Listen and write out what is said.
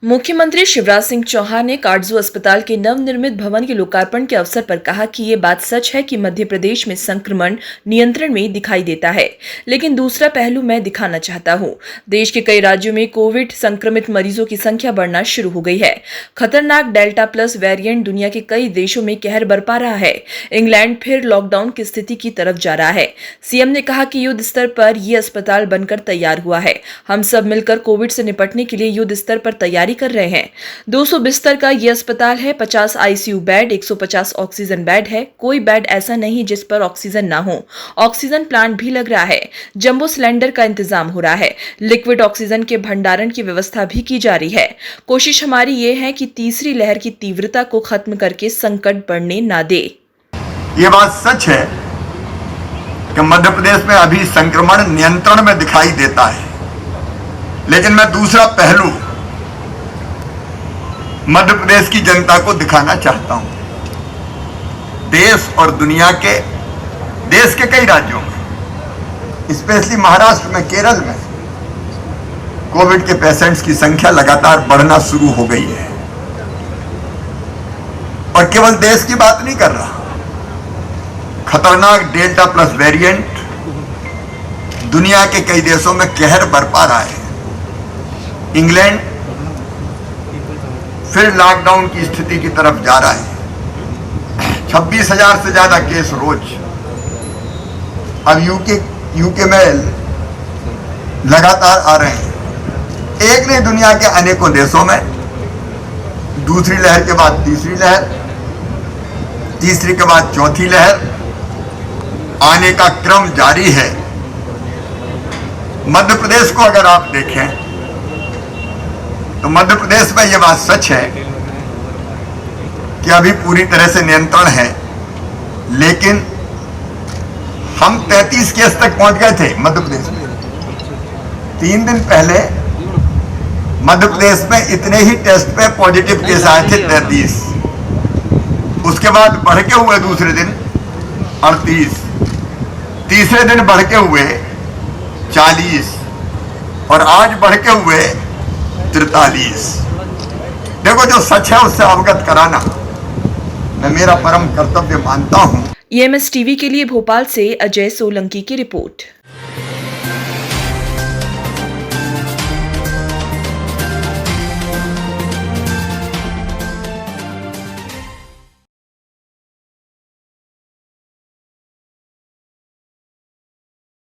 मुख्यमंत्री शिवराज सिंह चौहान ने काटजू अस्पताल के नवनिर्मित भवन के लोकार्पण के अवसर पर कहा कि ये बात सच है कि मध्य प्रदेश में संक्रमण नियंत्रण में दिखाई देता है, लेकिन दूसरा पहलू मैं दिखाना चाहता हूं। देश के कई राज्यों में कोविड संक्रमित मरीजों की संख्या बढ़ना शुरू हो गई है। खतरनाक डेल्टा प्लस वेरिएंट दुनिया के कई देशों में कहर बरपा रहा है। इंग्लैंड फिर लॉकडाउन की स्थिति की तरफ जा रहा है। सीएम ने कहा कि युद्ध स्तर पर यह अस्पताल बनकर तैयार हुआ है। हम सब मिलकर कोविड से निपटने के लिए युद्ध स्तर पर तैयारी कर रहे हैं। 200 बिस्तर का यह अस्पताल है, 50 आईसीयू बेड, 150 ऑक्सीजन बेड है। कोई बेड ऐसा नहीं जिस पर ऑक्सीजन ना हो। ऑक्सीजन प्लांट भी लग रहा है। जंबो सिलेंडर का इंतजाम हो रहा है। लिक्विड ऑक्सीजन के भंडारण की व्यवस्था भी की जा रही है। कोशिश हमारी ये है कि तीसरी लहर की तीव्रता को खत्म करके संकट बढ़ने ना दे। ये बात सच है कि मध्य प्रदेश में अभी संक्रमण नियंत्रण में दिखाई देता है, लेकिन मैं दूसरा पहलू मध्य प्रदेश की जनता को दिखाना चाहता हूं। देश और दुनिया के देश के कई राज्यों में, स्पेशली महाराष्ट्र में, केरल में कोविड के पेशेंट्स की संख्या लगातार बढ़ना शुरू हो गई है। और केवल देश की बात नहीं कर रहा, खतरनाक डेल्टा प्लस वेरिएंट दुनिया के कई देशों में कहर बरपा रहा है। इंग्लैंड फिर लॉकडाउन की स्थिति की तरफ जा रहा है। 26,000 से ज्यादा केस रोज। अब यूके में लगातार आ रहे हैं। एक नहीं, दुनिया के अनेकों देशों में दूसरी लहर के बाद तीसरी लहर, तीसरी के बाद चौथी लहर आने का क्रम जारी है। मध्य प्रदेश को अगर आप देखें तो मध्य प्रदेश में यह बात सच है कि अभी पूरी तरह से नियंत्रण है, लेकिन हम 33 केस तक पहुंच गए थे मध्य प्रदेश में। 3 दिन पहले मध्य प्रदेश में इतने ही टेस्ट पे पॉजिटिव केस आए थे 33। उसके बाद बढ़ के हुए दूसरे दिन 38, तीसरे दिन बढ़ के हुए 40 और आज बढ़ के हुए 43। देखो, जो सच है उससे अवगत कराना मैं मेरा परम कर्तव्य मानता हूं। EMS टीवी के लिए भोपाल से अजय सोलंकी की रिपोर्ट।